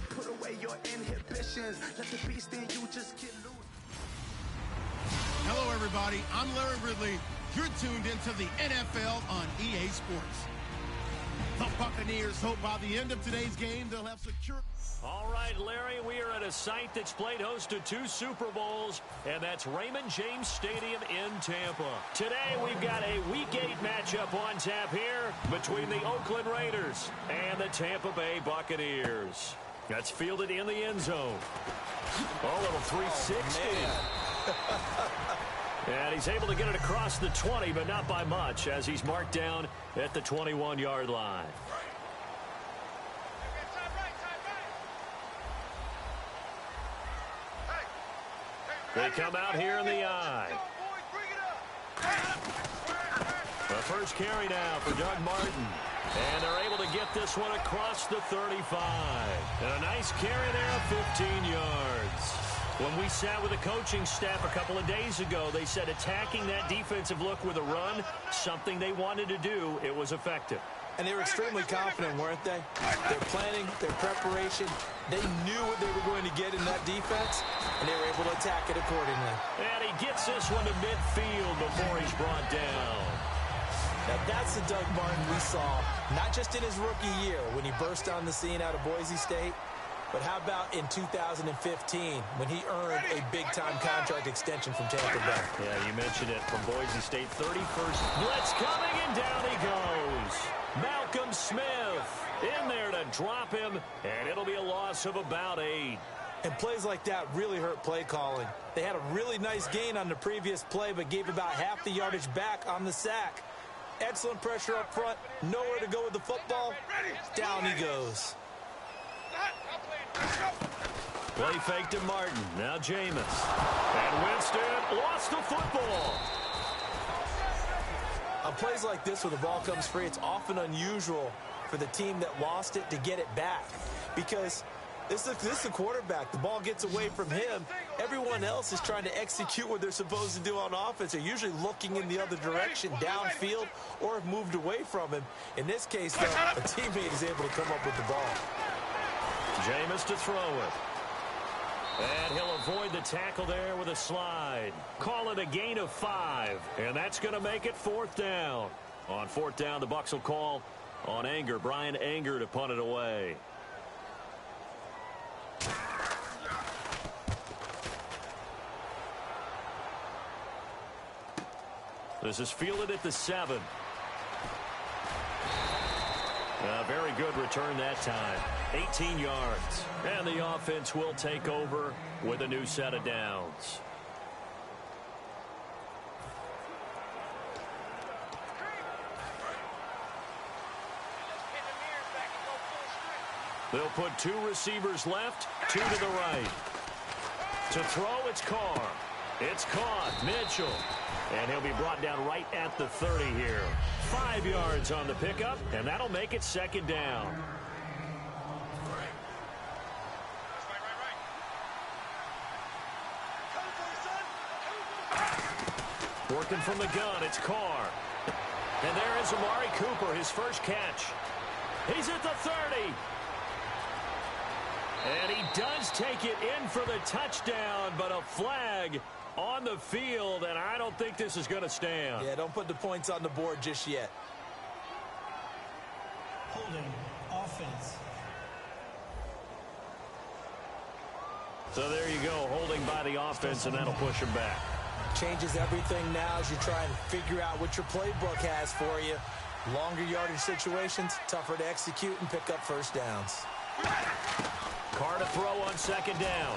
Put away your inhibitions. Let the beast in you just get loose. Hello, everybody. I'm Larry Ridley. You're tuned into the NFL on EA Sports. The Buccaneers hope by the end of today's game they'll have secured. All right, Larry, we are at a site that's played host to 2 Super Bowls, and that's Raymond James Stadium in Tampa. Today, we've got a Week 8 matchup on tap here between the Oakland Raiders and the Tampa Bay Buccaneers. That's fielded in the end zone. Oh, little 360. And he's able to get it across the 20, but not by much, as he's marked down at the 21-yard line. They come out here in the eye. The first carry now for Doug Martin. And they're able to get this one across the 35. And a nice carry there of 15 yards. When we sat with the coaching staff a couple of days ago, they said attacking that defensive look with a run, something they wanted to do, it was effective. And they were extremely confident, weren't they? Their planning, their preparation, they knew what they were going to get in that defense, and they were able to attack it accordingly. And he gets this one to midfield before he's brought down. Now that's the Doug Martin we saw, not just in his rookie year when he burst on the scene out of Boise State, but how about in 2015 when he earned a big-time contract extension from Tampa Bay? Yeah, you mentioned it, from Boise State. 31st blitz coming, and down he goes. Malcolm Smith in there to drop him, and it'll be a loss of about 8. And plays like that really hurt play calling. They had a really nice gain on the previous play, but gave about half the yardage back on the sack. Excellent pressure up front, nowhere to go with the football. Down he goes. Play fake to Martin. Now Jameis. And Winston lost the football. On plays like this where the ball comes free, it's often unusual for the team that lost it to get it back. Because this is the quarterback. The ball gets away from him. Everyone else is trying to execute what they're supposed to do on offense. They're usually looking in the other direction, downfield, or have moved away from him. In this case, though, a teammate is able to come up with the ball. Jameis to throw it. And he'll avoid the tackle there with a slide. Call it a gain of 5. And that's going to make it 4th down. On 4th down, the Bucs will call on Anger. Brian Anger to punt it away. This is fielded at the 7. A very good return that time. 18 yards. And the offense will take over with a new set of downs. They'll put 2 receivers left, 2 to the right. To throw, it's Carr. It's caught. Mitchell. And he'll be brought down right at the 30 here. 5 yards on the pickup, and that'll make it 2nd down. Working from the gun, it's Carr. And there is Amari Cooper, his first catch. He's at the 30. And he does take it in for the touchdown, but a flag on the field, and I don't think this is going to stand. Yeah, don't put the points on the board just yet. Holding offense. So there you go, holding by the offense, and that'll push him back. Changes everything now as you try and figure out what your playbook has for you. Longer yardage situations, tougher to execute and pick up first downs. Carr to throw on 2nd down.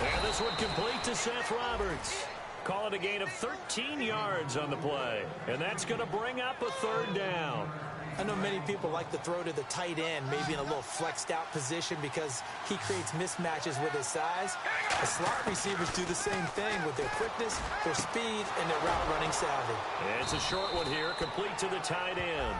And this one complete to Seth Roberts. Call it a gain of 13 yards on the play. And that's going to bring up a 3rd down. I know many people like to throw to the tight end, maybe in a little flexed out position because he creates mismatches with his size. The slot receivers do the same thing with their quickness, their speed, and their route running savvy. And it's a short one here, complete to the tight end.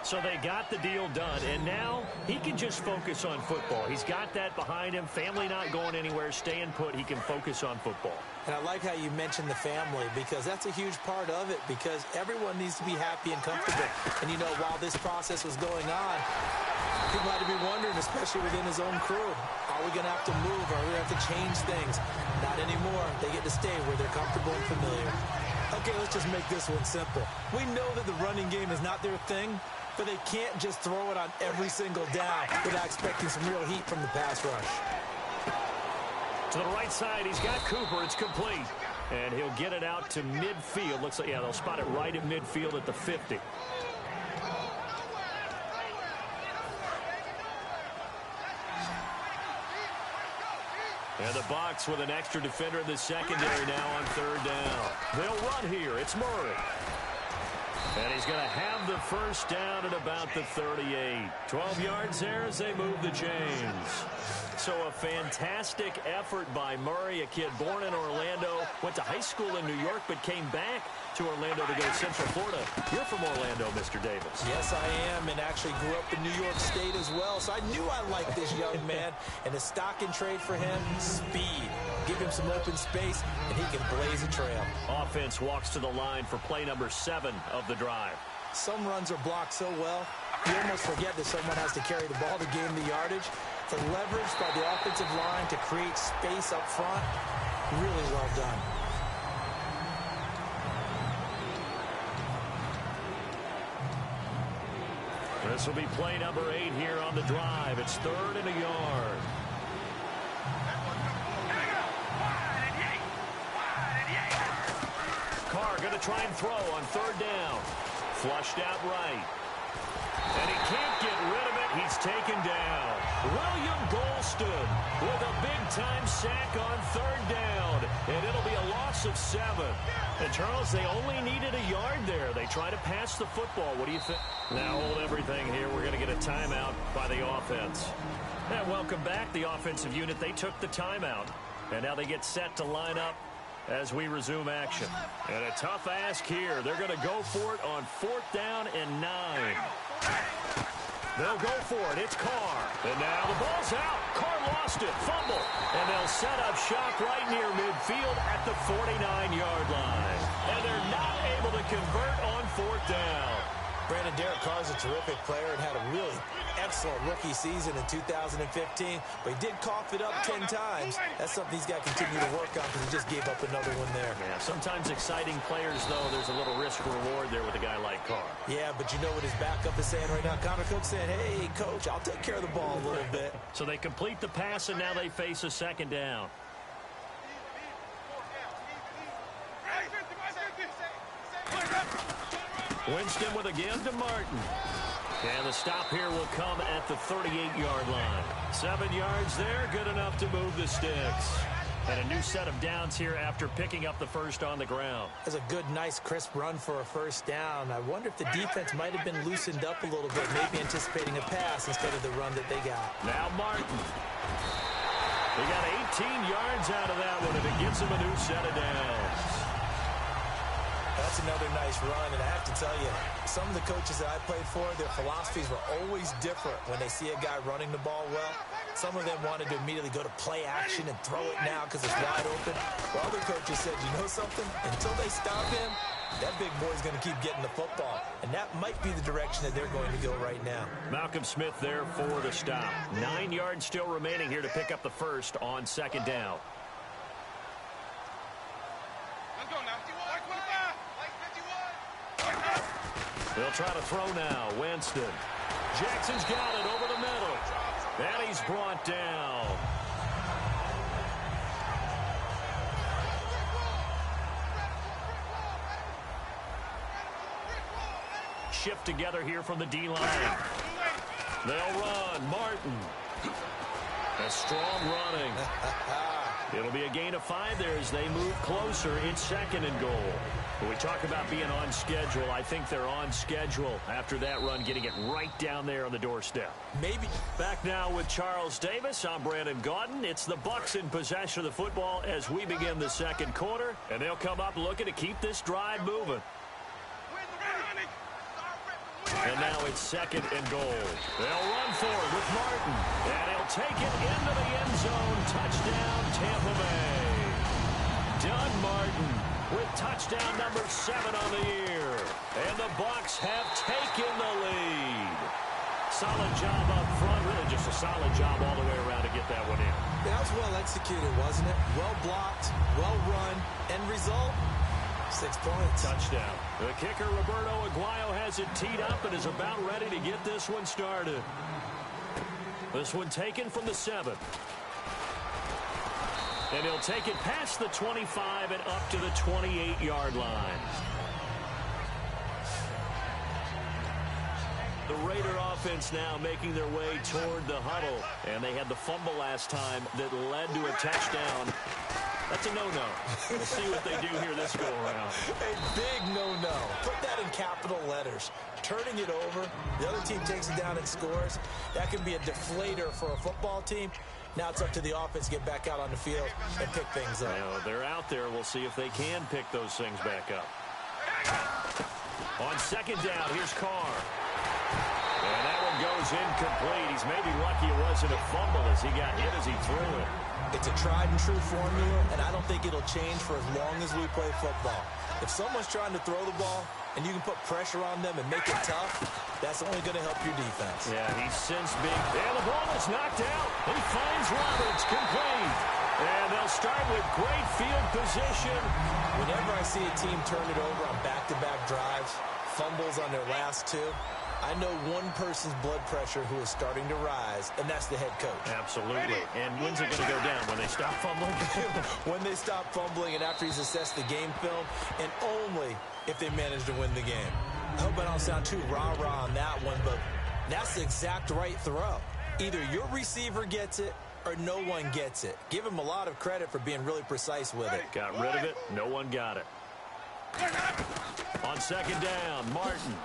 So they got the deal done, and now he can just focus on football. He's got that behind him. Family not going anywhere, staying put. He can focus on football. And I like how you mentioned the family, because that's a huge part of it, because everyone needs to be happy and comfortable. And, you know, while this process was going on, people had to be wondering, especially within his own crew, are we going to have to move? Are we going to have to change things? Not anymore. They get to stay where they're comfortable and familiar. Okay, let's just make this one simple. We know that the running game is not their thing, but they can't just throw it on every single down without expecting some real heat from the pass rush. To the right side, he's got Cooper. It's complete. And he'll get it out to midfield. Looks like, yeah, they'll spot it right at midfield at the 50. And the Bucs with an extra defender in the secondary now on third down. They'll run here. It's Murray. And he's going to have the first down at about the 38. 12 yards there as they move the chains. So a fantastic effort by Murray, a kid born in Orlando, went to high school in New York, but came back to Orlando to go to Central Florida. You're from Orlando, Mr. Davis. Yes, I am, and actually grew up in New York State as well, so I knew I liked this young man. And the stock and trade for him, speed. Give him some open space, and he can blaze a trail. Offense walks to the line for play number 7 of the drive. Some runs are blocked so well, you almost forget that someone has to carry the ball to gain the yardage. The leverage by the offensive line to create space up front, really well done. This will be play number 8 here on the drive. It's 3rd and a yard. Carr going to try and throw on 3rd down. Flushed out right. And he can't get rid of it. He's taken down. William Golston with a big-time sack on 3rd down. And it'll be a loss of 7. And, Charles, they only needed a yard there. They try to pass the football. What do you think? Now hold everything here. We're going to get a timeout by the offense. And welcome back, the offensive unit. They took the timeout. And now they get set to line up as we resume action. And a tough ask here. They're going to go for it on 4th down and 9. They'll go for it. It's Carr. And now the ball's out. Carr lost it. Fumble. And they'll set up shop right near midfield at the 49-yard line. And they're not able to convert on 4th down. Brandon, Derek Carr's a terrific player and had a really excellent rookie season in 2015, but he did cough it up 10 times. That's something he's got to continue to work on because he just gave up another one there. Yeah, sometimes exciting players, though, there's a little risk-reward there with a guy like Carr. Yeah, but you know what his backup is saying right now? Connor Cook saying, hey, coach, I'll take care of the ball a little bit. So they complete the pass, and now they face a 2nd down. Winston with a give to Martin. And the stop here will come at the 38-yard line. 7 yards there, good enough to move the sticks. And a new set of downs here after picking up the first on the ground. That's a good, nice, crisp run for a 1st down. I wonder if the defense might have been loosened up a little bit, maybe anticipating a pass instead of the run that they got. Now Martin. They got 18 yards out of that one, and it gives them a new set of downs. That's another nice run, and I have to tell you, some of the coaches that I played for, their philosophies were always different when they see a guy running the ball well. Some of them wanted to immediately go to play action and throw it now because it's wide open. While other coaches said, you know something? Until they stop him, that big boy's going to keep getting the football. And that might be the direction that they're going to go right now. Malcolm Smith there for the stop. 9 yards still remaining here to pick up the first on 2nd down. They'll try to throw now. Winston. Jackson's got it over the middle. And he's brought down. Shift together here from the D-line. They'll run. Martin. A strong running. It'll be a gain of 5 there as they move closer. It's 2nd and goal. When we talk about being on schedule, I think they're on schedule after that run, getting it right down there on the doorstep. Maybe. Back now with Charles Davis. I'm Brandon Gaudin. It's the Bucs in possession of the football as we begin the 2nd quarter, and they'll come up looking to keep this drive moving. And now it's 2nd and goal. They'll run for it with Martin. And he'll take it into the end zone. Touchdown, Tampa Bay. Doug Martin with touchdown number 7 on the year. And the Bucs have taken the lead. Solid job up front. Really just a solid job all the way around to get that one in. That was well executed, wasn't it? Well blocked, well run. End result, 6 points. Touchdown. The kicker, Roberto Aguayo, has it teed up and is about ready to get this one started. This one taken from the 7. And he'll take it past the 25 and up to the 28-yard line. The Raider offense now making their way toward the huddle. And they had the fumble last time that led to a touchdown. That's a no-no. We'll see what they do here this go-around. A big no-no. Put that in capital letters. Turning it over, the other team takes it down and scores. That can be a deflator for a football team. Now it's up to the offense to get back out on the field and pick things up. Now, they're out there. We'll see if they can pick those things back up. On 2nd down, here's Carr. And that one goes incomplete. He's maybe lucky it wasn't a fumble as he got hit as he threw it. It's a tried-and-true formula, and I don't think it'll change for as long as we play football. If someone's trying to throw the ball and you can put pressure on them and make it tough, that's only going to help your defense. Yeah, he's since being... And the ball is knocked out. He finds Roberts, complete. And they'll start with great field position. Whenever I see a team turn it over on back-to-back drives, fumbles on their last 2, I know one person's blood pressure who is starting to rise, and that's the head coach. Absolutely. And when's it going to go down? When they stop fumbling? When they stop fumbling and after he's assessed the game film, and only if they manage to win the game. I hope I don't sound too rah-rah on that one, but that's the exact right throw. Either your receiver gets it or no one gets it. Give him a lot of credit for being really precise with it. Got rid of it. No one got it. On 2nd down, Martin.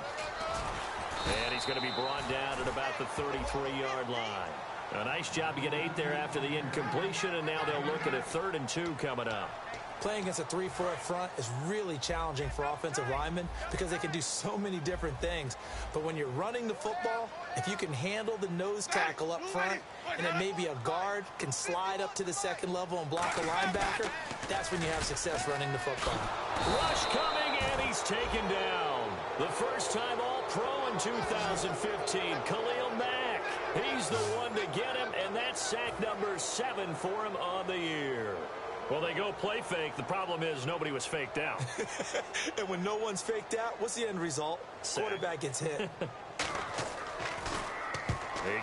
And he's going to be brought down at about the 33-yard line. A nice job to get 8 there after the incompletion, and now they'll look at a 3rd and 2 coming up. Playing against a 3-4 up front is really challenging for offensive linemen because they can do so many different things. But when you're running the football, if you can handle the nose tackle up front and then maybe a guard can slide up to the 2nd level and block a linebacker, that's when you have success running the football. Rush coming, and he's taken down. The first time All-Pro in 2015, Khalil Mack. He's the one to get him, and that's sack number 7 for him on the year. Well, they go play fake. The problem is nobody was faked out. And when no one's faked out, what's the end result? Sack. Quarterback gets hit.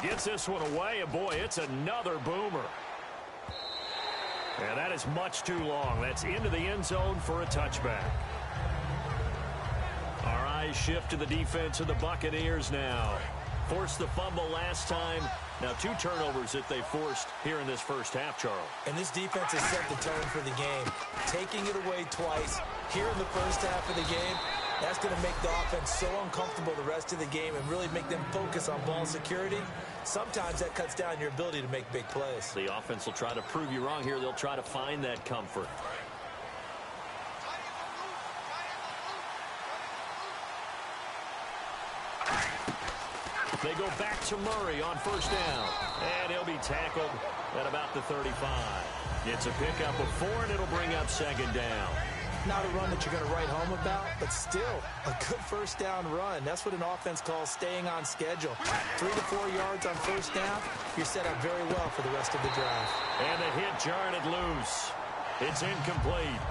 He gets this one away, and boy, it's another boomer. And that is much too long. That's into the end zone for a touchback. Our eyes shift to the defense of the Buccaneers now. Forced the fumble last time. Now 2 turnovers that they forced here in this first half, Charles. And this defense has set the tone for the game. Taking it away twice here in the first half of the game, that's going to make the offense so uncomfortable the rest of the game and really make them focus on ball security. Sometimes that cuts down your ability to make big plays. The offense will try to prove you wrong here. They'll try to find that comfort. They go back to Murray on 1st down. And he'll be tackled at about the 35. It's a pickup of 4, and it'll bring up 2nd down. Not a run that you're going to write home about, but still a good 1st down run. That's what an offense calls staying on schedule. 3 to 4 yards on 1st down, you're set up very well for the rest of the drive. And the hit jarred it loose. It's incomplete.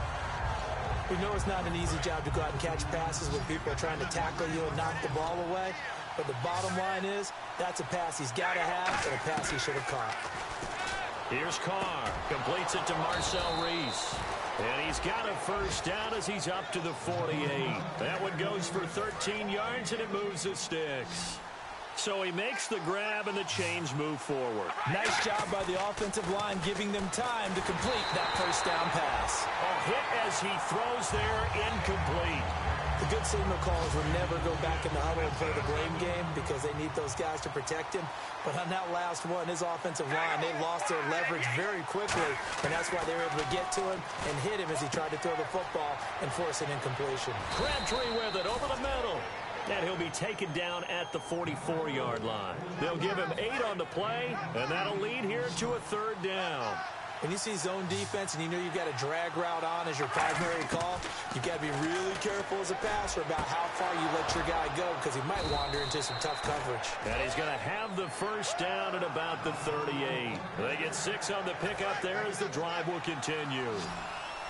We know it's not an easy job to go out and catch passes when people are trying to tackle you and knock the ball away. But the bottom line is, that's a pass he's got to have and a pass he should have caught. Here's Carr. Completes it to Marcel Reese. And he's got a 1st down as he's up to the 48. That one goes for 13 yards, and it moves the sticks. So he makes the grab, and the chains move forward. Nice job by the offensive line giving them time to complete that 1st down pass. A hit as he throws there, incomplete. The good signal callers will never go back in the huddle and play the blame game because they need those guys to protect him. But on that last one, his offensive line, they lost their leverage very quickly, and that's why they were able to get to him and hit him as he tried to throw the football and force an incompletion. Crabtree with it over the middle. And he'll be taken down at the 44-yard line. They'll give him 8 on the play, and that'll lead here to a 3rd down. When you see zone defense and you know you've got a drag route on as your primary call, you've got to be really careful as a passer about how far you let your guy go because he might wander into some tough coverage. And he's going to have the 1st down at about the 38. They get 6 on the pickup there as the drive will continue.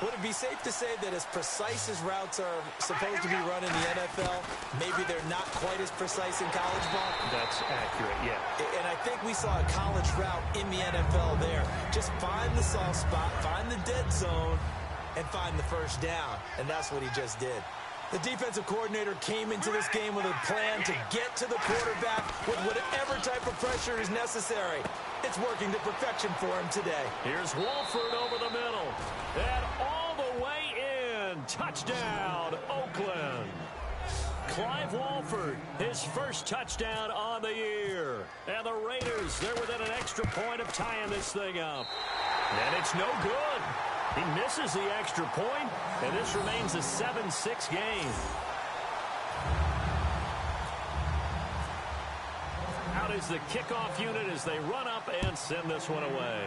Would it be safe to say that as precise as routes are supposed to be run in the NFL, maybe they're not quite as precise in college ball? That's accurate, yeah. And I think we saw a college route in the NFL there. Just find the soft spot, find the dead zone, and find the 1st down. And that's what he just did. The defensive coordinator came into this game with a plan to get to the quarterback with whatever type of pressure is necessary. It's working to perfection for him today. Here's Wolford over the middle. And all the way in. Touchdown, Oakland. Clive Wolford, his 1st touchdown on the year. And the Raiders, they're within an extra point of tying this thing up. And it's no good. He misses the extra point, and this remains a 7-6 game. Out is the kickoff unit as they run up and send this one away.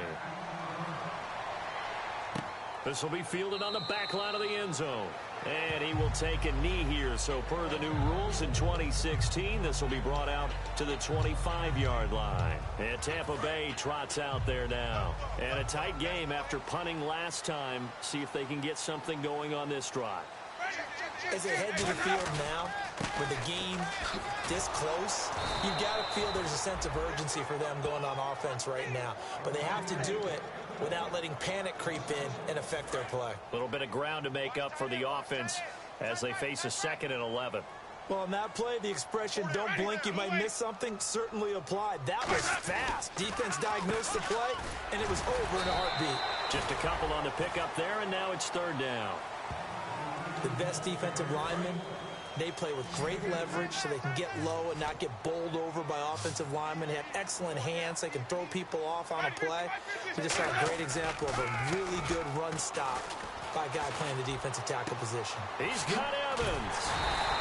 This will be fielded on the back line of the end zone. And he will take a knee here. So per the new rules in 2016, this will be brought out to the 25-yard line. And Tampa Bay trots out there now. And a tight game after punting last time. See if they can get something going on this drive. As they head to the field now, with the game this close, you've got to feel there's a sense of urgency for them going on offense right now. But they have to do it without letting panic creep in and affect their play. A little bit of ground to make up for the offense as they face a 2nd and 11. Well, on that play, the expression, don't blink, you might miss something, certainly applied. That was fast. Defense diagnosed the play, and it was over in a heartbeat. Just a couple on the pickup there, and now it's 3rd down. The best defensive linemen, they play with great leverage so they can get low and not get bowled over by offensive linemen. They have excellent hands. They can throw people off on a play. We just saw a great example of a really good run stop by a guy playing the defensive tackle position. He's got Evans.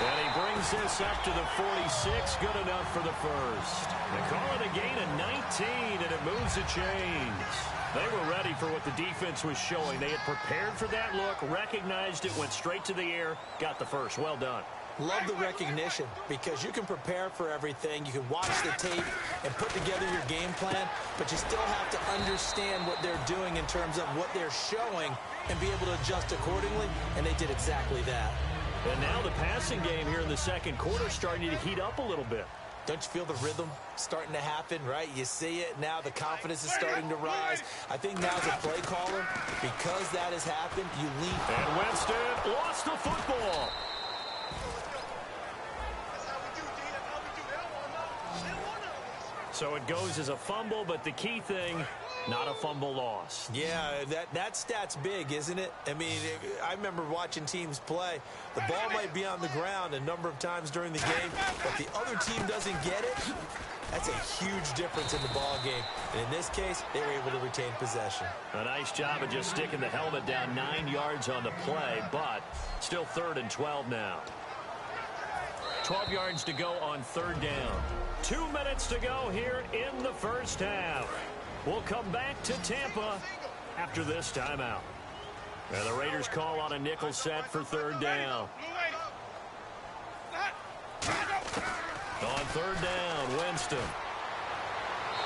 And he brings this up to the 46. Good enough for the 1st. They call it a gain of 19, and it moves the chains. They were ready for what the defense was showing. They had prepared for that look, recognized it, went straight to the air, got the 1st. Well done. Love the recognition because you can prepare for everything. You can watch the tape and put together your game plan, but you still have to understand what they're doing in terms of what they're showing and be able to adjust accordingly, and they did exactly that. And now the passing game here in the 2nd quarter starting to heat up a little bit. Don't you feel the rhythm starting to happen, right? You see it now. The confidence is starting to rise. I think now as a play caller, because that has happened, you lean. And Winston lost the football. So it goes as a fumble, but the key thing, not a fumble loss. Yeah, that stat's big, isn't it? I mean, I remember watching teams play. The ball might be on the ground a number of times during the game, but the other team doesn't get it. That's a huge difference in the ball game. And in this case, they were able to retain possession. A nice job of just sticking the helmet down 9 yards on the play, but still 3rd and 12 now. 12 yards to go on 3rd down. 2 minutes to go here in the 1st half. We'll come back to Tampa after this timeout. And the Raiders call on a nickel set for 3rd down. On 3rd down, Winston.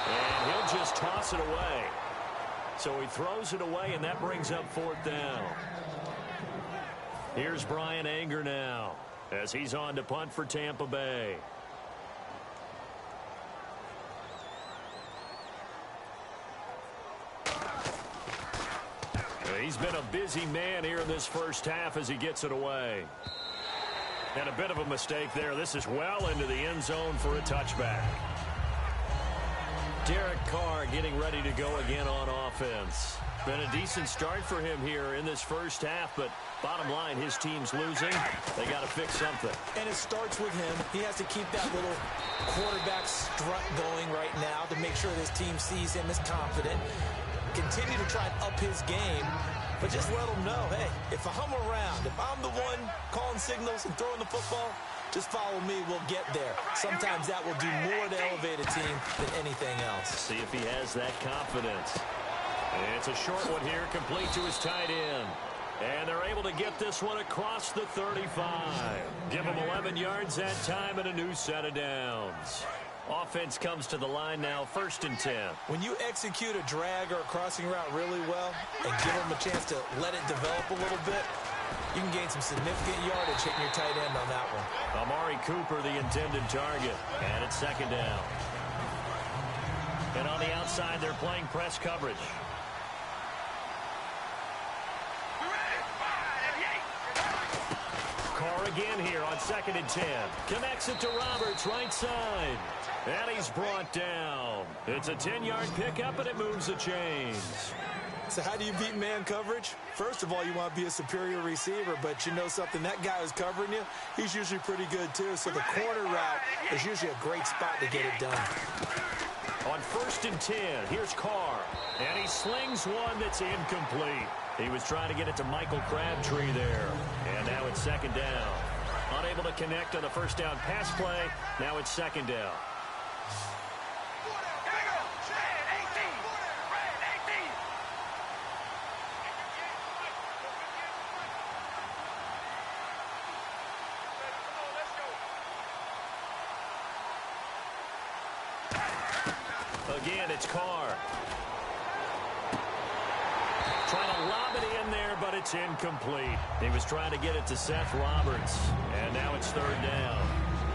And he'll just toss it away. So he throws it away, and that brings up 4th down. Here's Brian Anger now as he's on to punt for Tampa Bay. He's been a busy man here in this 1st half as he gets it away. And a bit of a mistake there. This is well into the end zone for a touchback. Derek Carr getting ready to go again on offense. Been a decent start for him here in this 1st half, but bottom line, his team's losing. They got to fix something. And it starts with him. He has to keep that little quarterback strut going right now to make sure this team sees him as confident. Continue to try and up his game, but just let him know, hey, if I'm around, if I'm the one calling signals and throwing the football, Just follow me, we'll get there. Sometimes that will do more to elevate a team than anything else. See if he has that confidence. It's a short one here, complete to his tight end. And they're able to get this one across the 35. Give them 11 yards that time and a new set of downs. Offense comes to the line now, 1st and 10. When you execute a drag or a crossing route really well and give them a chance to let it develop a little bit, you can gain some significant yardage hitting your tight end on that one. Amari Cooper, the intended target. And it's 2nd down. And on the outside, they're playing press coverage. Carr again here on 2nd and 10. Connects it to Roberts, right side. And he's brought down. It's a 10-yard pickup, and it moves the chains. So how do you beat man coverage? First of all, you want to be a superior receiver, but you know something, that guy who's covering you, he's usually pretty good too. So the corner route is usually a great spot to get it done. On 1st and 10, here's Carr. And he slings one that's incomplete. He was trying to get it to Michael Crabtree there. And now it's 2nd down. Unable to connect on the 1st down pass play. Now it's 2nd down. Again, it's Carr. Trying to lob it in there, but it's incomplete. He was trying to get it to Seth Roberts. And now it's 3rd down.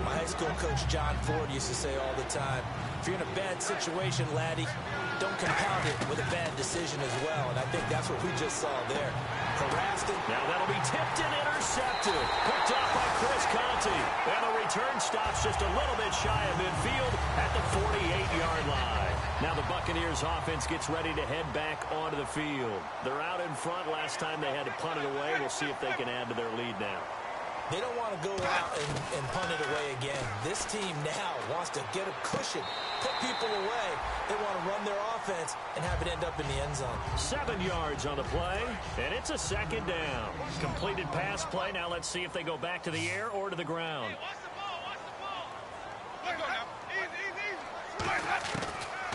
My high school coach, John Ford, used to say all the time, if you're in a bad situation, laddie, don't compound it with a bad decision as well. And I think that's what we just saw there. Harassed it. Now that'll be tipped and intercepted. Picked off by Chris Conte. And the return stops just a little bit shy of midfield at the 48-yard line. Now the Buccaneers offense gets ready to head back onto the field. They're out in front. Last time they had to punt it away. We'll see if they can add to their lead now. They don't want to go out and punt it away again. This team now wants to get a cushion, put people away. They want to run their offense and have it end up in the end zone. 7 yards on the play, and it's a 2nd down. Completed pass play. Now let's see if they go back to the air or to the ground.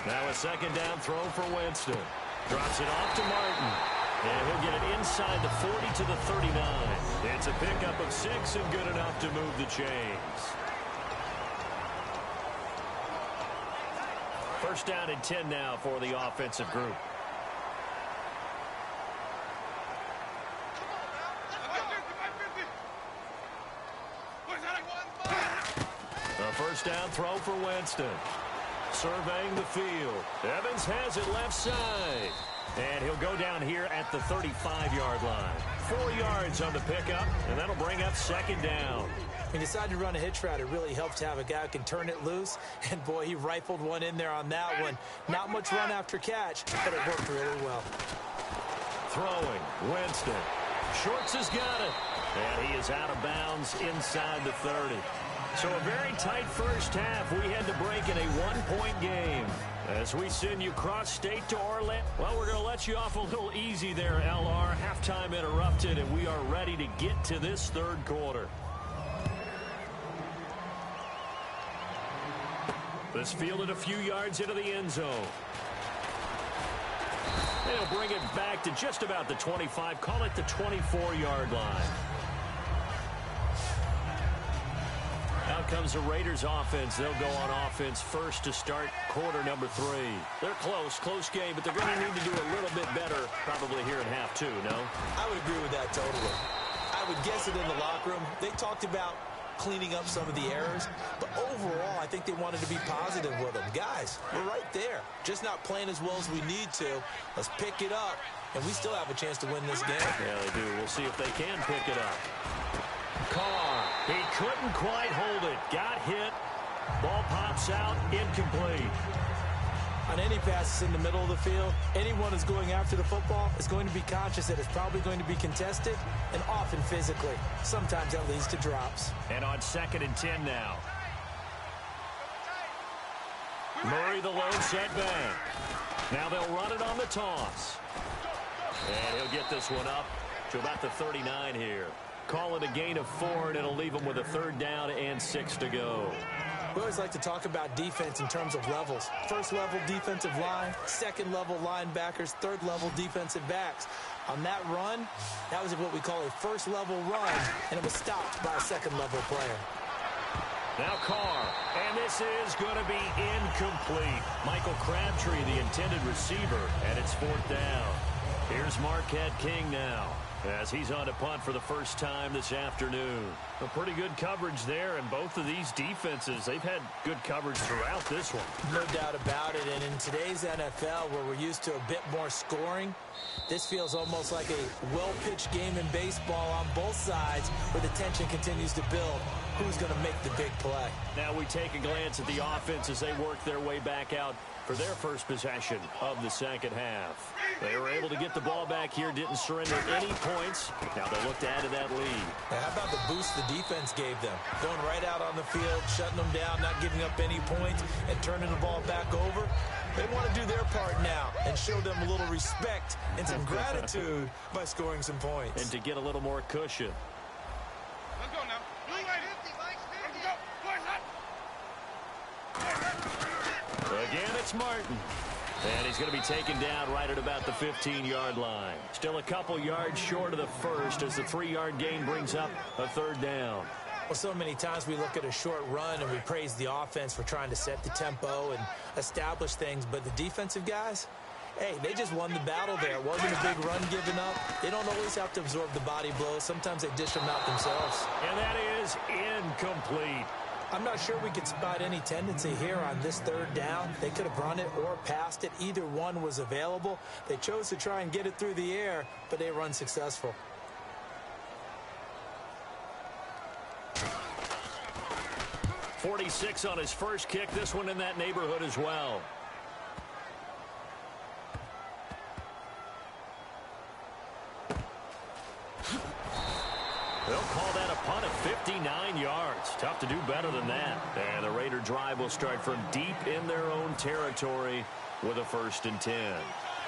Now a 2nd down throw for Winston. Drops it off to Martin. And he'll get it inside the 40 to the 39. It's a pickup of 6 and good enough to move the chains. 1st down and 10 now for the offensive group. A 1st down throw for Winston. Surveying the field. Evans has it left side. And he'll go down here at the 35-yard line. 4 yards on the pickup, and that'll bring up 2nd down. He decided to run a hitch route. It really helps to have a guy who can turn it loose. And, boy, he rifled one in there on that one. Not much run after catch, but it worked really well. Throwing, Winston. Shorts has got it. And he is out of bounds inside the 30. So a very tight first half. We had to break in a 1-point game. As we send you cross-state to Orlando. Well, we're going to let you off a little easy there, LR. Halftime interrupted, and we are ready to get to this 3rd quarter. This fielded a few yards into the end zone. They'll bring it back to just about the 25. Call it the 24-yard line. Out comes the Raiders offense. They'll go on offense first to start quarter number 3. They're close game, but they're going to need to do a little bit better probably here in half 2, no? I would agree with that totally. I would guess it in the locker room. They talked about cleaning up some of the errors, but overall I think they wanted to be positive with them. Guys, we're right there. Just not playing as well as we need to. Let's pick it up, and we still have a chance to win this game. Yeah, they do. We'll see if they can pick it up. Carr, he couldn't quite hold it. Got hit. Ball pops out, incomplete. On any passes in the middle of the field, anyone who's going after the football is going to be conscious that it's probably going to be contested, and often physically. Sometimes that leads to drops. And on 2nd and 10 now. Murray the lone setback. Now they'll run it on the toss. And he'll get this one up to about the 39 here. call it a gain of 4, and it'll leave them with a 3rd down and 6 to go. We always like to talk about defense in terms of levels. First level defensive line, second level linebackers, third level defensive backs. On that run, that was what we call a first level run, and it was stopped by a second level player. Now Carr, and this is going to be incomplete. Michael Crabtree, the intended receiver, and it's 4th down. Here's Marquette King now, as he's on to punt for the first time this afternoon. A pretty good coverage there, and both of these defenses, they've had good coverage throughout this one. No doubt about it, and in today's NFL, where we're used to a bit more scoring, this feels almost like a well-pitched game in baseball on both sides, where the tension continues to build. Who's going to make the big play? Now we take a glance at the offense as they work their way back out for their first possession of the second half. They were able to get the ball back here, didn't surrender any points. Now they'll look to add to that lead. Now, how about the boost the defense gave them? Going right out on the field, shutting them down, not giving up any points, and turning the ball back over. They want to do their part now and show them a little respect and some gratitude by scoring some points. And to get a little more cushion. Let's go now. Again, it's Martin. And he's going to be taken down right at about the 15-yard line. Still a couple yards short of the first as the 3-yard gain brings up a 3rd down. Well, so many times we look at a short run and we praise the offense for trying to set the tempo and establish things. But the defensive guys, hey, they just won the battle there. It wasn't a big run given up. They don't always have to absorb the body blows. Sometimes they dish them out themselves. And that is incomplete. I'm not sure we could spot any tendency here on this 3rd down. They could have run it or passed it. Either one was available. They chose to try and get it through the air, but they were unsuccessful. .46 on his first kick. This one in that neighborhood as well. They'll call that a punt of 59 yards. Tough to do better than that. And the Raider drive will start from deep in their own territory with a 1st and 10.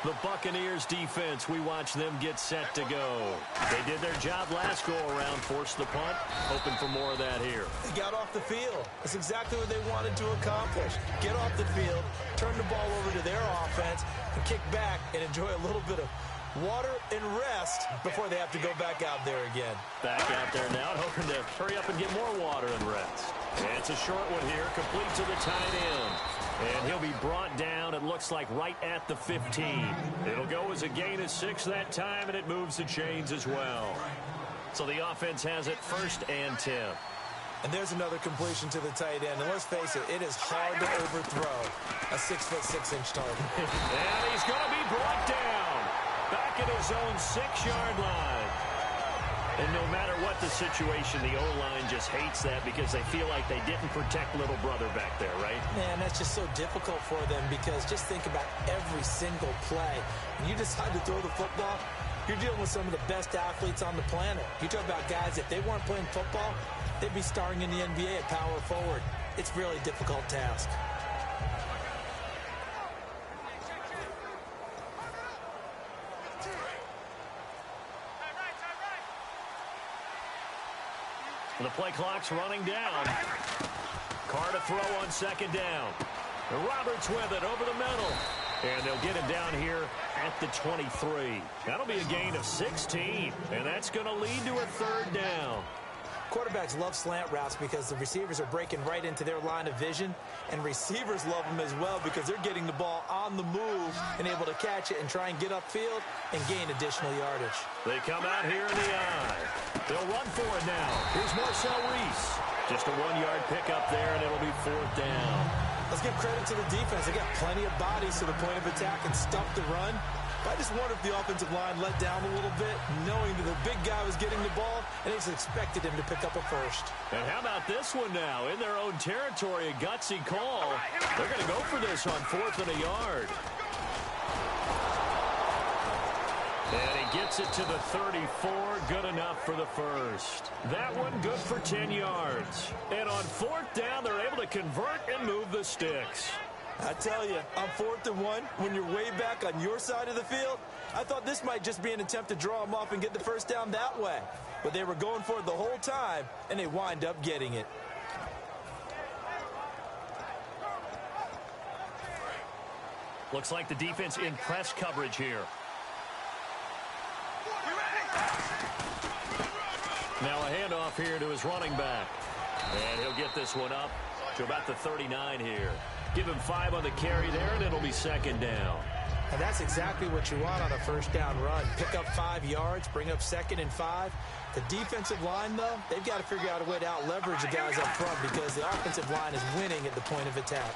The Buccaneers defense, we watch them get set to go. They did their job last go-around, forced the punt, hoping for more of that here. They got off the field. That's exactly what they wanted to accomplish. Get off the field, turn the ball over to their offense, and kick back and enjoy a little bit of water and rest before they have to go back out there again. Back out there now, hoping to hurry up and get more water and rest. And it's a short one here, complete to the tight end. And he'll be brought down, it looks like, right at the 15. It'll go as a gain of 6 that time, and it moves the chains as well. So the offense has it 1st and 10. And there's another completion to the tight end. And let's face it, it is hard to overthrow a 6'6" target. And he's going to be brought down back at his own 6-yard line. And no matter what the situation, the O-line just hates that because they feel like they didn't protect little brother back there, right? Man, that's just so difficult for them because just think about every single play. When you decide to throw the football, you're dealing with some of the best athletes on the planet. You talk about guys, if they weren't playing football, they'd be starring in the NBA at power forward. It's a really difficult task. The play clock's running down. Carr to throw on 2nd down. Roberts with it over the middle. And they'll get him down here at the 23. That'll be a gain of 16. And that's going to lead to a 3rd down. Quarterbacks love slant routes because the receivers are breaking right into their line of vision, and receivers love them as well because they're getting the ball on the move and able to catch it and try and get upfield and gain additional yardage. They come out here in the eye. They'll run for it now. Here's Marcel Reese. Just a 1-yard pickup there, and it'll be 4th down. Let's give credit to the defense. They got plenty of bodies to the point of attack and stuff the run. But I just wonder if the offensive line let down a little bit, knowing that the big guy was getting the ball, and they just expected him to pick up a 1st. And how about this one now? In their own territory, a gutsy call. They're going to go for this on 4th and a yard. And he gets it to the 34. Good enough for the 1st. That one good for 10 yards. And on 4th down, they're able to convert and move the sticks. I tell you, on 4th and 1, when you're way back on your side of the field, I thought this might just be an attempt to draw them off and get the first down that way. But they were going for it the whole time, and they wind up getting it. Looks like the defense in press coverage here. Now a handoff here to his running back. And he'll get this one up to about the 39 here. Give him 5 on the carry there, and it'll be 2nd down. And that's exactly what you want on a first down run. Pick up 5 yards, bring up 2nd and 5. The defensive line, though, they've got to figure out a way to out-leverage the guys up front because the offensive line is winning at the point of attack.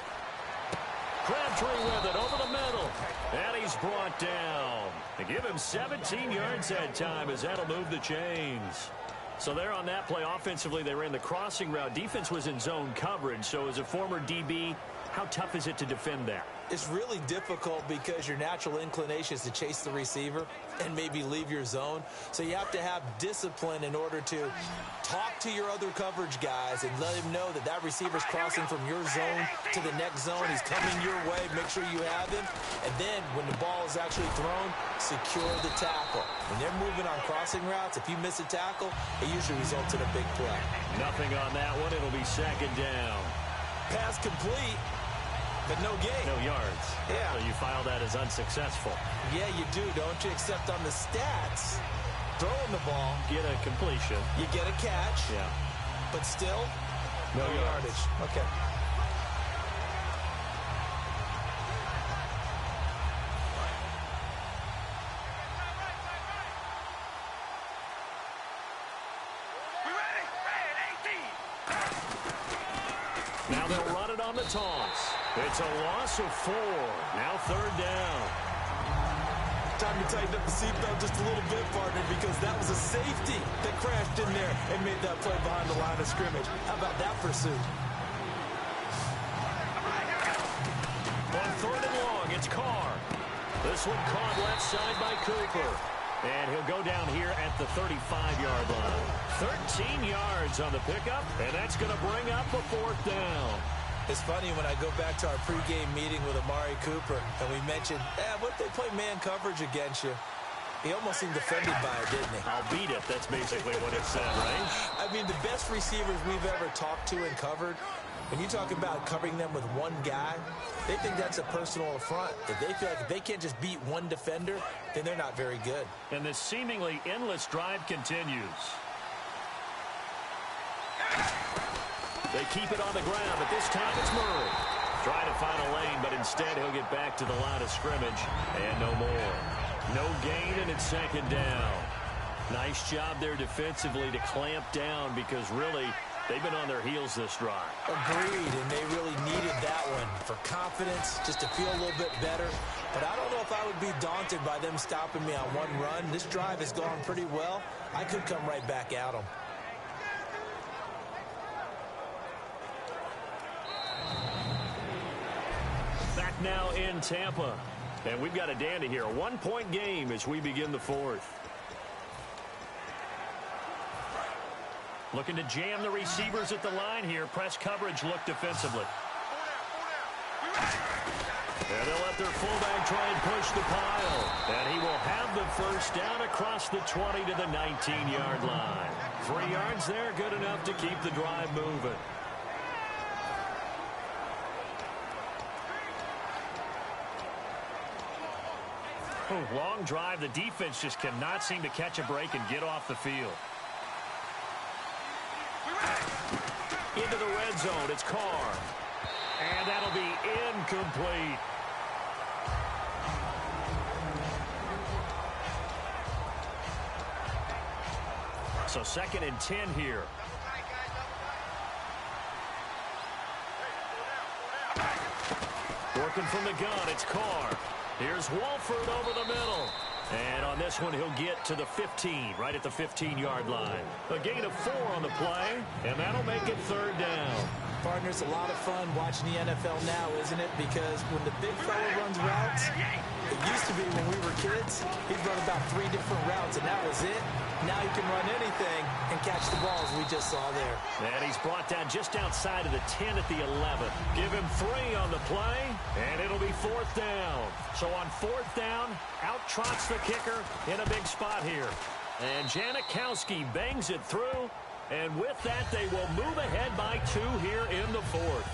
Crabtree with it over the middle. And he's brought down. They give him 17 yards that time as that'll move the chains. So there on that play, offensively, they ran the crossing route. Defense was in zone coverage. So as a former DB, how tough is it to defend that? It's really difficult because your natural inclination is to chase the receiver and maybe leave your zone. So you have to have discipline in order to talk to your other coverage guys and let him know that that receiver's crossing from your zone to the next zone. He's coming your way. Make sure you have him. And then when the ball is actually thrown, secure the tackle. When they're moving on crossing routes, if you miss a tackle, it usually results in a big play. Nothing on that one. It'll be 2nd down. Pass complete. But no gain. No yards. Yeah. So you file that as unsuccessful. Yeah, you do, don't you? Except on the stats, throwing the ball, Get a completion. you get a catch, Yeah. but still, No yards. yardage. Okay. Now they'll run it on the toss. It's a loss of 4. Now 3rd down. Time to tighten up the seatbelt just a little bit, partner, because that was a safety that crashed in there and made that play behind the line of scrimmage. How about that pursuit? On 3rd and long, it's Carr. This one caught left side by Cooper. And he'll go down here at the 35-yard line. 13 yards on the pickup, and that's going to bring up a 4th down. It's funny when I go back to our pregame meeting with Amari Cooper, and we mentioned, what if they play man coverage against you? He almost seemed offended by it, didn't he? I'll beat it. That's basically what it said, right? I mean, the best receivers we've ever talked to and covered, when you talk about covering them with one guy, they think that's a personal affront. If they feel like if they can't just beat one defender, then they're not very good. And this seemingly endless drive continues. They keep it on the ground, but this time it's Murray. Trying to find a lane, but instead he'll get back to the line of scrimmage, and no more. No gain, and it's 2nd down. Nice job there defensively to clamp down because really they've been on their heels this drive. Agreed, and they really needed that one for confidence, just to feel a little bit better. But I don't know if I would be daunted by them stopping me on one run. This drive has gone pretty well. I could come right back at them. Back now in Tampa. And we've got a dandy here. A 1-point game as we begin the 4th. Looking to jam the receivers at the line here. Press coverage look defensively. And they'll let their fullback try and push the pile. And he will have the first down across the 20 to the 19-yard line. 3 yards there, good enough to keep the drive moving. Long drive. The defense just cannot seem to catch a break and get off the field. Into the red zone. It's Carr. And that'll be incomplete. So 2nd and 10 here. Working from the gun. It's Carr. Here's Walford over the middle. And on this one, he'll get to the 15, right at the 15-yard line. A gain of 4 on the play, and that'll make it 3rd down. Partner, it's a lot of fun watching the NFL now, isn't it? Because when the big fella runs routes, it used to be when we were kids, he'd run about 3 different routes, and that was it. Now he can run anything and catch the balls we just saw there. And he's brought down just outside of the 10 at the 11. Give him 3 on the play, and it'll be 4th down. So on 4th down, out trots the kicker in a big spot here. And Janikowski bangs it through. And with that, they will move ahead by 2 here in the 4th.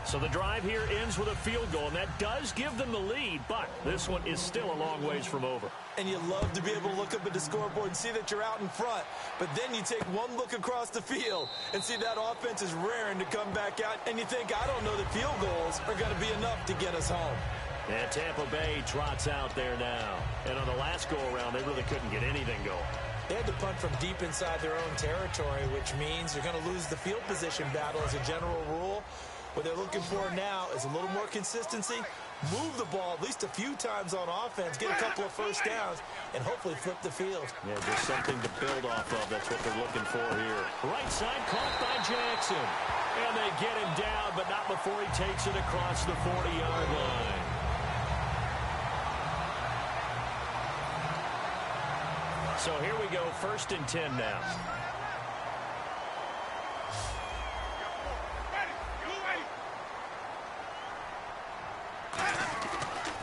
So the drive here ends with a field goal, and that does give them the lead, but this one is still a long ways from over. And you love to be able to look up at the scoreboard and see that you're out in front. But then you take one look across the field and see that offense is raring to come back out, and you think, I don't know that field goals are going to be enough to get us home. And Tampa Bay trots out there now. And on the last go-around, they really couldn't get anything going. They had to punt from deep inside their own territory, which means they're going to lose the field position battle as a general rule. What they're looking for now is a little more consistency, move the ball at least a few times on offense, get a couple of first downs, and hopefully flip the field. Yeah, just something to build off of. That's what they're looking for here. Right side caught by Jackson. And they get him down, but not before he takes it across the 40-yard line. So here we go, 1st and 10 now.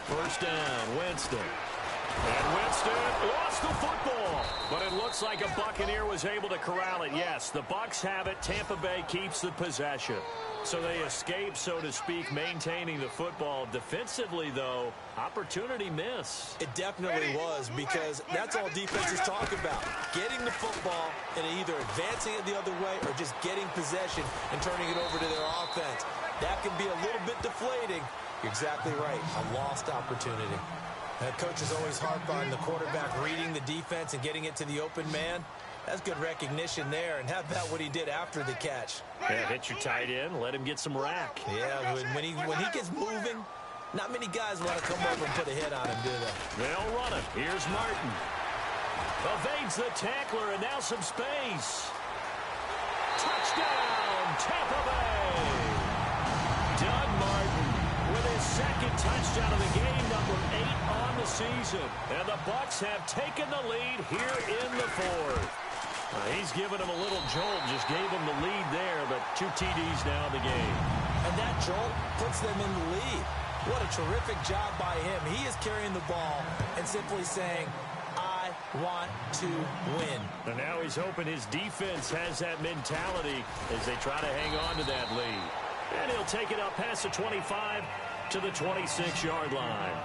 First down, Winston. And Winston lost the football. But it looks like a Buccaneer was able to corral it. Yes, the Bucs have it. Tampa Bay keeps the possession. So they escape, so to speak, maintaining the football. Defensively, though, opportunity miss. It definitely was, because that's all defenses talk about. Getting the football and either advancing it the other way or just getting possession and turning it over to their offense. That can be a little bit deflating. You're exactly right. A lost opportunity. Coaches always harp on the quarterback reading the defense and getting it to the open man. That's good recognition there. And how about what he did after the catch? Yeah, hit your tight end, let him get some rack. Yeah, when he gets moving, not many guys want to come over and put a hit on him, do they? They'll run it. Here's Martin. Evades the tackler, and now some space. Touchdown, Tampa Bay. Doug Martin with his 2nd touchdown of the game, number 8 on the season. And the Bucs have taken the lead here in the 4th. He's given him a little jolt, just gave him the lead there, but 2 TDs now in the game. And that jolt puts them in the lead. What a terrific job by him. He is carrying the ball and simply saying, I want to win. And now he's hoping his defense has that mentality as they try to hang on to that lead. And he'll take it up past the 25 to the 26-yard line.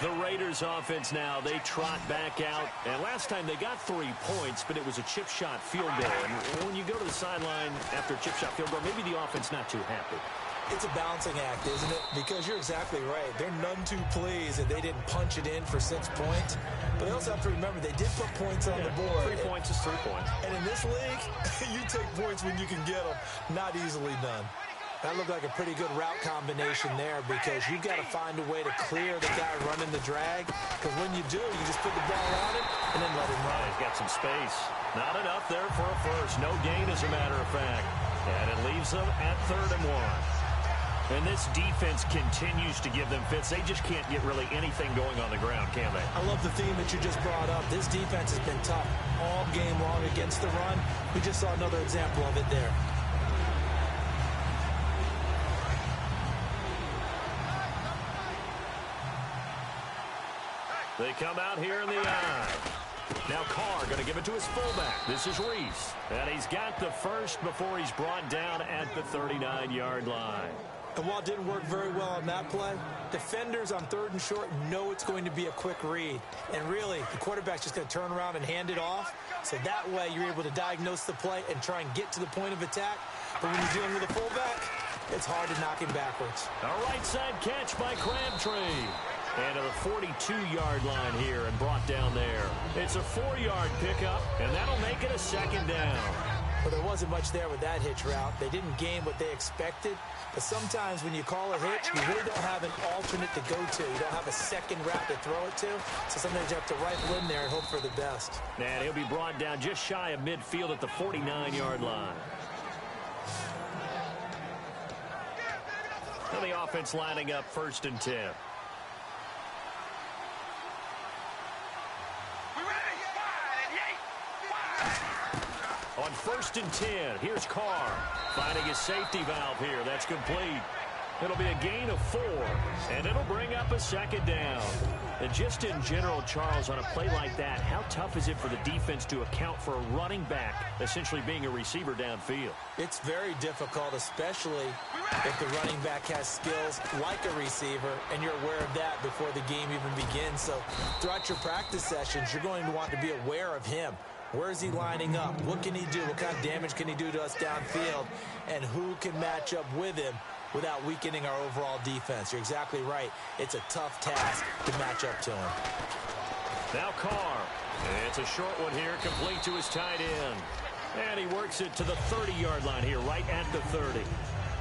The Raiders offense now, they trot back out. And last time they got 3 points, but it was a chip shot field goal. And when you go to the sideline after a chip shot field goal, maybe the offense not too happy. It's a balancing act, isn't it? Because you're exactly right. They're none too pleased that they didn't punch it in for 6 points. But they also have to remember they did put points on the board. 3 points is 3 points. And in this league, you take points when you can get them. Not easily done. That looked like a pretty good route combination there, because you've got to find a way to clear the guy running the drag. Because when you do, you just put the ball on it and then let him run. He's got some space. Not enough there for a first. No gain, as a matter of fact. And it leaves them at 3rd and 1. And this defense continues to give them fits. They just can't get really anything going on the ground, can they? I love the theme that you just brought up. This defense has been tough all game long against the run. We just saw another example of it there. They come out here in the eye. Now Carr going to give it to his fullback. This is Reese. And he's got the first before he's brought down at the 39-yard line. And while it didn't work very well on that play, defenders on 3rd and short know it's going to be a quick read. And really, the quarterback's just going to turn around and hand it off. So that way, you're able to diagnose the play and try and get to the point of attack. But when you're dealing with a fullback, it's hard to knock him backwards. A right side catch by Crabtree. And to the 42-yard line here and brought down there. It's a 4-yard pickup, and that'll make it a 2nd down. Well, there wasn't much there with that hitch route. They didn't gain what they expected. But sometimes when you call a hitch, you really don't have an alternate to go to. You don't have a second route to throw it to. So sometimes you have to rifle in there and hope for the best. And he'll be brought down just shy of midfield at the 49-yard line. And the offense lining up 1st and 10. On 1st and 10, here's Carr finding his safety valve here. That's complete. It'll be a gain of 4, and it'll bring up a 2nd down. And just in general, Charles, on a play like that, how tough is it for the defense to account for a running back essentially being a receiver downfield? It's very difficult, especially if the running back has skills like a receiver, and you're aware of that before the game even begins. So throughout your practice sessions, you're going to want to be aware of him. Where is he lining up? What can he do? What kind of damage can he do to us downfield? And who can match up with him without weakening our overall defense? You're exactly right. It's a tough task to match up to him. Now Carr. It's a short one here, complete to his tight end. And he works it to the 30-yard line here, right at the 30.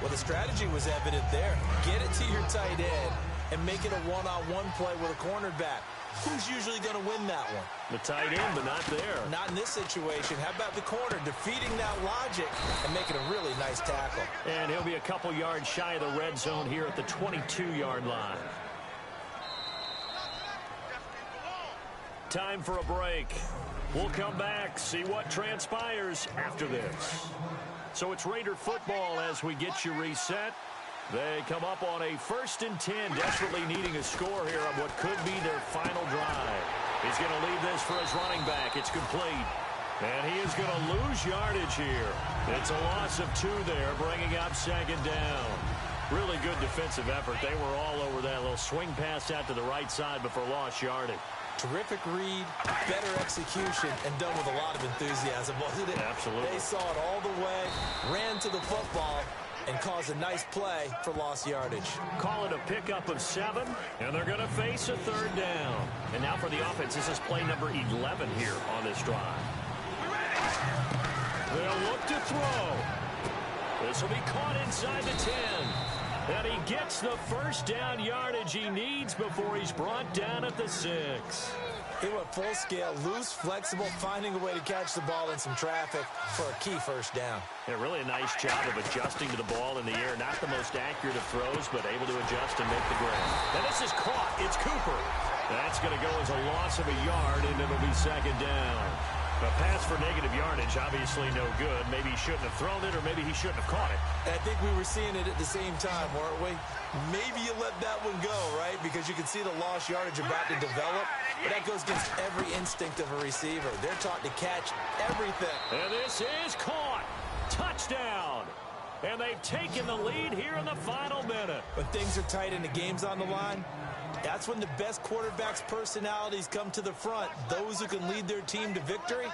Well, the strategy was evident there. Get it to your tight end and make it a one-on-one play with a cornerback. Who's usually going to win that one? The tight end, but not there. Not in this situation. How about the corner defeating that logic and making a really nice tackle? And he'll be a couple yards shy of the red zone here at the 22-yard line. Time for a break. We'll come back, see what transpires after this. So it's Raider football as we get you reset. They come up on a 1st and 10, desperately needing a score here on what could be their final drive. He's going to leave this for his running back. It's complete. And he is going to lose yardage here. It's a loss of 2 there, bringing up 2nd down. Really good defensive effort. They were all over that little swing pass out to the right side before lost yardage. Terrific read, better execution, and done with a lot of enthusiasm, wasn't it? Absolutely. They saw it all the way, ran to the football, and caused a nice play for lost yardage. Call it a pickup of 7, and they're going to face a 3rd down. And now for the offense, this is play number 11 here on this drive. They'll look to throw. This will be caught inside the 10. And he gets the 1st down yardage he needs before he's brought down at the 6. He went full scale, loose, flexible, finding a way to catch the ball in some traffic for a key 1st down. Yeah, really a nice job of adjusting to the ball in the air. Not the most accurate of throws, but able to adjust and make the grab. And this is caught. It's Cooper. That's going to go as a loss of a yard, and it'll be 2nd down. A pass for negative yardage, obviously no good. Maybe he shouldn't have thrown it, or maybe he shouldn't have caught it. And I think we were seeing it at the same time, weren't we? Maybe you let that one go, right? Because you can see the lost yardage about to develop. But that goes against every instinct of a receiver. They're taught to catch everything. And this is caught. Touchdown. And they've taken the lead here in the final minute. When things are tight and the game's on the line, that's when the best quarterbacks' personalities come to the front. Those who can lead their team to victory.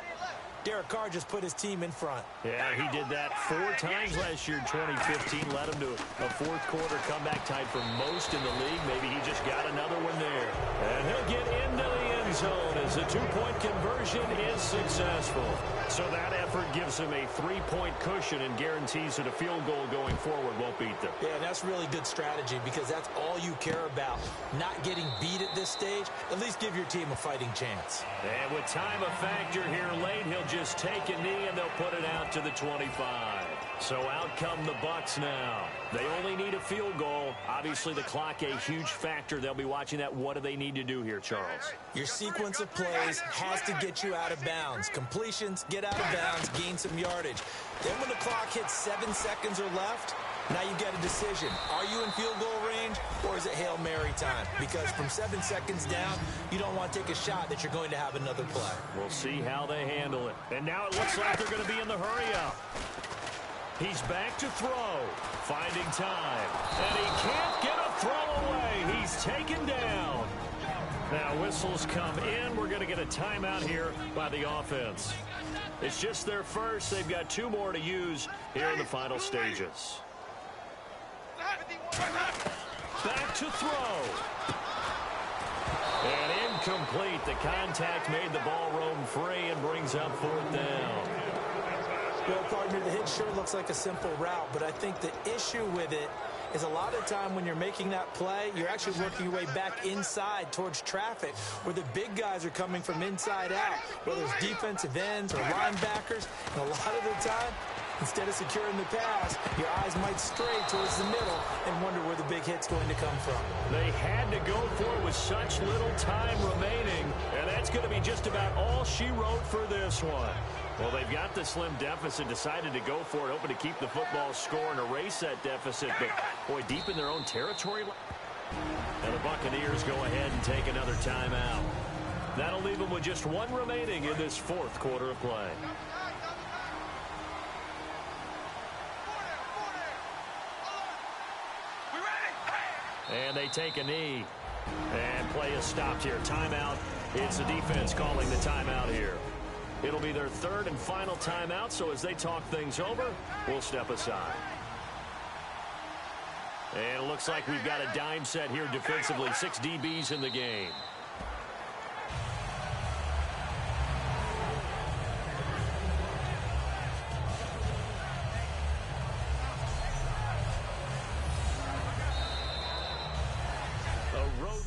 Derek Carr just put his team in front. Yeah, he did that 4 times last year in 2015. Led him to a 4th quarter comeback tied for most in the league. Maybe he just got another one there. And he'll get into the end zone as the 2-point conversion is successful. So that effort gives him a 3-point cushion and guarantees that a field goal going forward won't beat them. Yeah, that's really good strategy because that's all you care about. Not getting beat at this stage. At least give your team a fighting chance. And with time a factor here late, he'll just take a knee and they'll put it out to the 25. So out come the Bucs now. They only need a field goal. Obviously the clock a huge factor. They'll be watching that. What do they need to do here, Charles? Your sequence of plays has to get you out of bounds. Completions, get out of bounds, gain some yardage. Then when the clock hits 7 seconds or left, now you get a decision. Are you in field goal range or is it Hail Mary time? Because from 7 seconds down, you don't want to take a shot that you're going to have another play. We'll see how they handle it. And now it looks like they're going to be in the hurry-up. He's back to throw, finding time. And he can't get a throw away. He's taken down. Now whistles come in. We're going to get a timeout here by the offense. It's just their first. They've got 2 more to use here in the final stages. Back to throw. And incomplete. The contact made the ball roam free and brings up 4th down. Well, partner, the hit sure looks like a simple route, but I think the issue with it is a lot of time when you're making that play, you're actually working your way back inside towards traffic where the big guys are coming from inside out, whether it's defensive ends or linebackers. And a lot of the time, Instead of securing the pass, your eyes might stray towards the middle and wonder where the big hit's going to come from. They had to go for it with such little time remaining, and that's going to be just about all she wrote for this one. Well, they've got the slim deficit, decided to go for it, hoping to keep the football score and erase that deficit, but, boy, deep in their own territory. And the Buccaneers go ahead and take another timeout. That'll leave them with just one remaining in this fourth quarter of play. And they take a knee. And play is stopped here. Timeout. It's the defense calling the timeout here. It'll be their third and final timeout, so as they talk things over, we'll step aside. And it looks like we've got a dime set here defensively. 6 DBs in the game. A road